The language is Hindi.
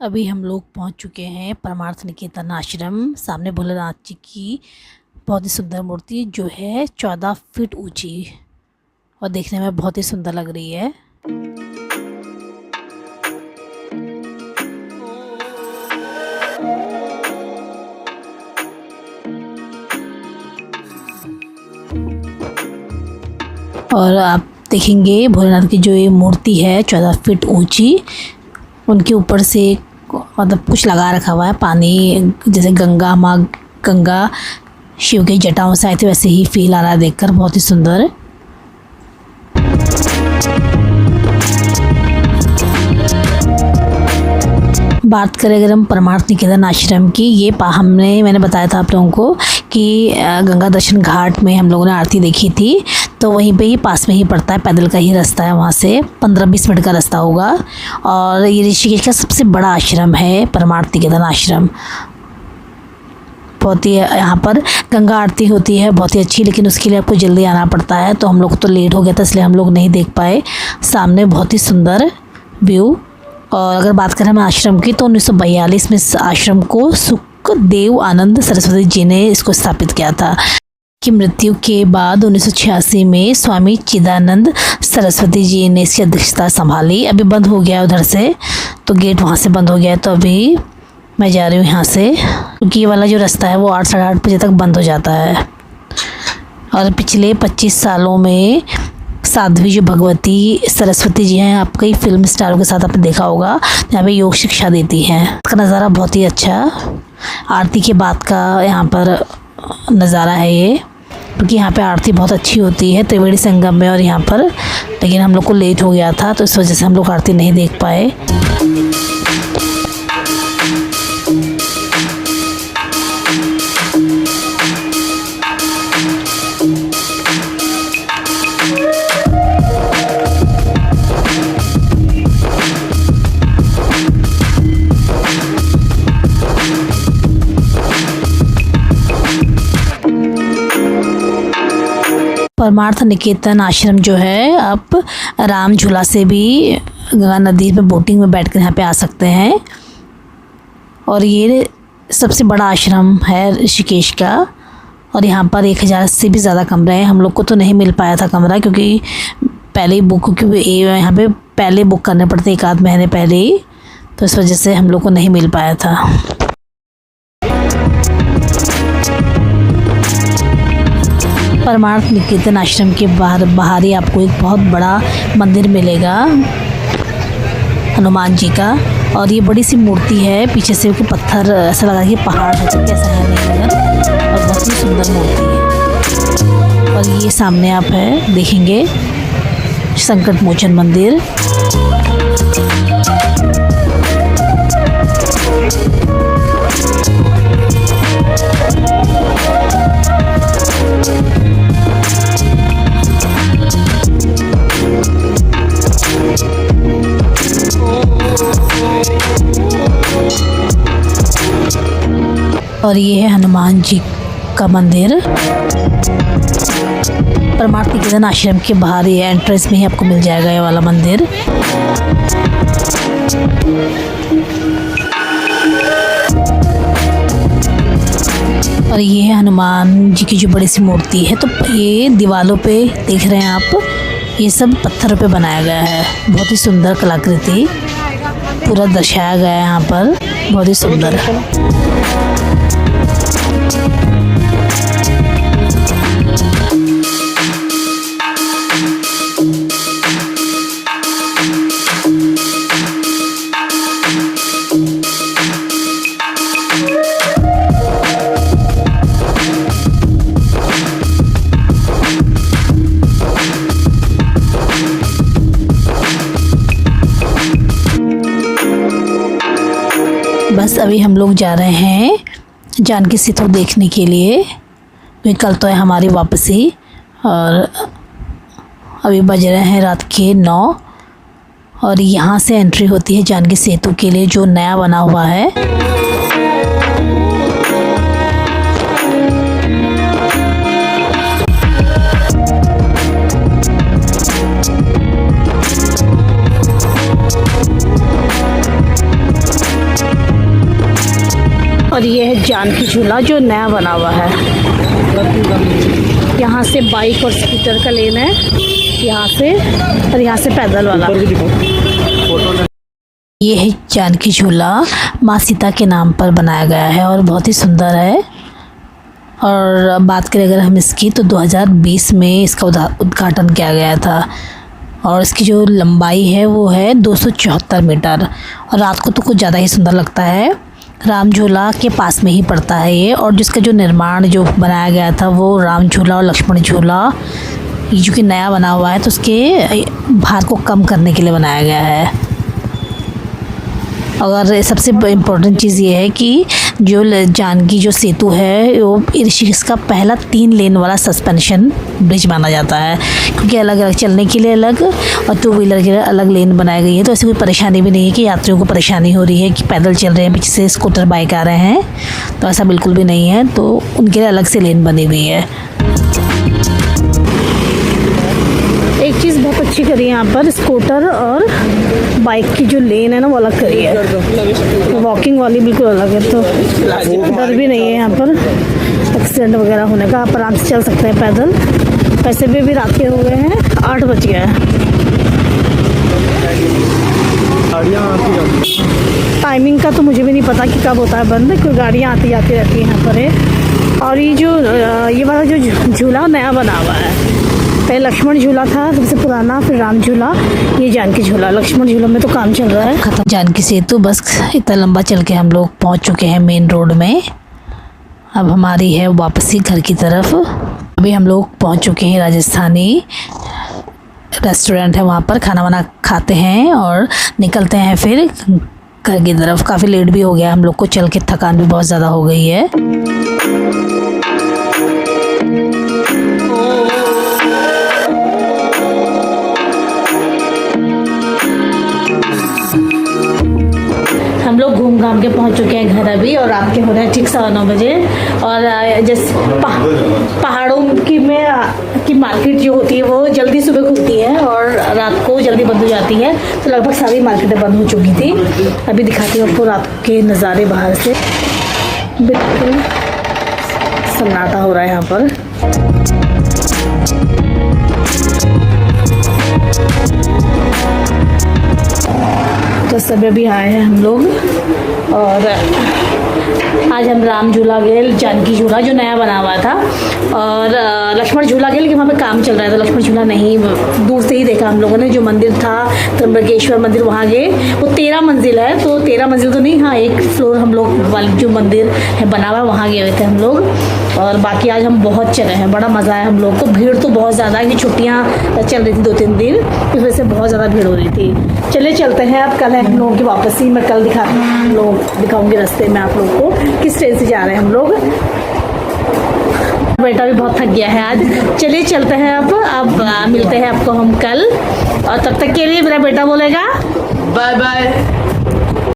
अभी हम लोग पहुंच चुके हैं परमार्थ निकेतन आश्रम। सामने भोलेनाथ जी की बहुत ही सुंदर मूर्ति जो है 14 फीट ऊंची और देखने में बहुत ही सुंदर लग रही है। और आप देखेंगे भोलेनाथ की जो ये मूर्ति है 14 फीट ऊंची, उनके ऊपर से मतलब कुछ लगा रखा हुआ है पानी, जैसे गंगा माँ गंगा शिव की जटाओं से आए थे वैसे ही फील आ रहा है देखकर, बहुत ही सुंदर। बात करें अगर हम परमार्थ निकेतन आश्रम की, ये मैंने बताया था आप लोगों को कि गंगा दर्शन घाट में हम लोगों ने आरती देखी थी, तो वहीं पे ही पास में ही पड़ता है, पैदल का ही रास्ता है, वहाँ से 15-20 मिनट का रास्ता होगा। और ये ऋषिकेश का सबसे बड़ा आश्रम है परमार्थ निकेतन आश्रम। बहुत ही यहाँ पर गंगा आरती होती है बहुत ही अच्छी, लेकिन उसके लिए आपको जल्दी आना पड़ता है, तो हम लोग तो लेट हो गया था इसलिए हम लोग नहीं देख पाए। सामने बहुत ही सुंदर व्यू। और अगर बात करें हम आश्रम की, तो 1942 में इस आश्रम को सुखदेव आनंद सरस्वती जी ने इसको स्थापित किया था। की मृत्यु के बाद 1986 में स्वामी चिदानंद सरस्वती जी ने इसकी अध्यक्षता संभाली। अभी बंद हो गया उधर से, तो गेट वहाँ से बंद हो गया, तो अभी मैं जा रही हूँ यहाँ से, क्योंकि ये वाला जो रास्ता है वो 8 साढ़े 8 बजे तक बंद हो जाता है। और पिछले 25 सालों में साध्वी जो भगवती सरस्वती जी हैं, आप कई फिल्म स्टारों के साथ आपने देखा होगा, यहाँ पे योग शिक्षा देती हैं। इसका नज़ारा बहुत ही अच्छा, आरती के बाद का यहाँ पर नज़ारा है ये, क्योंकि यहाँ पे आरती बहुत अच्छी होती है त्रिवेणी संगम में और यहाँ पर, लेकिन हम लोग को लेट हो गया था तो इस वजह से हम लोग आरती नहीं देख पाए। परमार्थ निकेतन आश्रम जो है, आप राम झूला से भी गंगा नदी में बोटिंग में बैठकर यहाँ पे आ सकते हैं। और ये सबसे बड़ा आश्रम है ऋषिकेश का, और यहाँ पर 1000 से भी ज़्यादा कमरे हैं। हम लोग को तो नहीं मिल पाया था कमरा, क्योंकि पहले ही क्योंकि यहाँ पे पहले बुक करने पड़ते 1 आध महीने पहले ही, तो इस वजह से हम लोग को नहीं मिल पाया था। परमार्थ निकेतन आश्रम के बाहर ही आपको एक बहुत बड़ा मंदिर मिलेगा हनुमान जी का, और ये बड़ी सी मूर्ति है, पीछे से पत्थर ऐसा लगा कि पहाड़ कैसा है नहीं, और बहुत ही सुंदर मूर्ति है। और ये सामने आप है देखेंगे संकट मोचन मंदिर। और ये है हनुमान जी का मंदिर। परमार्थ निकेतन आश्रम के बाहर ये एंट्रेंस में ही आपको मिल जाएगा ये वाला मंदिर। और ये है हनुमान जी की जो बड़ी सी मूर्ति है, तो ये दीवारों पे देख रहे हैं आप, ये सब पत्थरों पे बनाया गया है। बहुत ही सुंदर कलाकृति पूरा दर्शाया गया है यहाँ पर, बहुत ही सुंदर है। बस अभी हम लोग जा रहे हैं जानकी सेतु देखने के लिए, क्योंकि कल तो है हमारी वापसी। और अभी बज रहे हैं रात के 9, और यहाँ से एंट्री होती है जानकी सेतु के लिए जो नया बना हुआ है। और ये है जानकी झूला जो नया बना हुआ है। यहाँ से बाइक और स्कूटर का लेन है, यहाँ से, और यहाँ से पैदल वाला। ये है जानकी झूला, माँ सीता के नाम पर बनाया गया है और बहुत ही सुंदर है। और बात करें अगर हम इसकी, तो 2020 में इसका उद्घाटन किया गया था और इसकी जो लंबाई है वो है 274 मीटर और रात को तो कुछ ज़्यादा ही सुंदर लगता है। राम झूला के पास में ही पड़ता है ये, और जिसका जो निर्माण जो बनाया गया था वो राम झूला और लक्ष्मण झूला, ये जो कि नया बना हुआ है तो उसके भार को कम करने के लिए बनाया गया है। अगर सबसे इम्पोर्टेंट चीज़ ये है कि जो जानकी जो सेतु है वो ऋषिकेश का पहला 3 लेन वाला सस्पेंशन ब्रिज माना जाता है, क्योंकि अलग अलग चलने के लिए अलग और 2 व्हीलर के लिए अलग लेन बनाई गई है। तो ऐसी कोई परेशानी भी नहीं है कि यात्रियों को परेशानी हो रही है कि पैदल चल रहे हैं, पीछे से स्कूटर बाइक आ रहे हैं, तो ऐसा बिल्कुल भी नहीं है। तो उनके लिए अलग से लेन बनी हुई है। एक चीज़ बहुत अच्छी करी है यहाँ पर, स्कूटर और बाइक की जो लेन है ना वो अलग करी है, वॉकिंग वाली बिल्कुल अलग है, तो डर भी नहीं है यहाँ पर एक्सीडेंट वगैरह होने का। आप आराम से चल सकते हैं पैदल। वैसे भी अभी रात के हो गए हैं, 8 बज गया है। टाइमिंग का तो मुझे भी नहीं पता कि कब होता है बंद, कोई गाड़ियाँ आती जाती रहती हैं यहाँ पर है। और ये वाला जो झूला नया बना हुआ है, पहले लक्ष्मण झूला था सबसे पुराना, फिर राम झूला, ये जानकी झूला। लक्ष्मण झूला में तो काम चल रहा है खत्म। जानकी सेतु बस इतना लंबा चल के हम लोग पहुंच चुके हैं मेन रोड में। अब हमारी है वापसी घर की तरफ। अभी हम लोग पहुंच चुके हैं राजस्थानी रेस्टोरेंट है, वहाँ पर खाना वाना खाते हैं और निकलते हैं फिर घर की तरफ। काफ़ी लेट भी हो गया हम लोग को, चल के थकान भी बहुत ज़्यादा हो गई है। हम लोग घूम घाम के पहुंच चुके हैं घर अभी, और रात के हो रहे हैं ठीक 9:15 बजे। और जैसे पहाड़ों की मार्केट जो होती है वो जल्दी सुबह खुलती है और रात को जल्दी बंद हो जाती है, तो लगभग सारी मार्केटें बंद हो चुकी थी। अभी दिखाती हूँ आपको रात के नज़ारे बाहर से, बिल्कुल सन्नाटा हो रहा है यहाँ पर। तो सब अभी आए हैं हम लोग, और आज हम राम झूला गए, जानकी झूला जो नया बना हुआ था, और लक्ष्मण झूला गए, लेकिन वहाँ पे काम चल रहा था। लक्ष्मण झूला नहीं, दूर से ही देखा हम लोगों ने। जो मंदिर था त्र्यंबकेश्वर मंदिर, वहाँ गए। वो 13 मंजिल है, तो 13 मंजिल तो नहीं, हाँ 1 फ्लोर हम लोग वाली जो मंदिर है बना हुआ, वहाँ गए हुए थे हम लोग। और बाकी आज हम बहुत चले हैं, बड़ा मज़ा आया हम लोग को। भीड़ तो बहुत ज़्यादा है कि छुट्टियाँ चल रही थी 2-3 दिन, इस वजह से बहुत ज़्यादा भीड़ हो रही थी। चलिए चलते हैं, अब कल है हम लोगों की वापसी। मैं कल दिखाऊंगी रास्ते में आप लोग को किस ट्रेन से जा रहे हैं हम लोग। बेटा भी बहुत थक गया है आज। चलिए चलते हैं अब मिलते हैं आपको हम कल, और तब तक के लिए मेरा बेटा बोलेगा बाय बाय।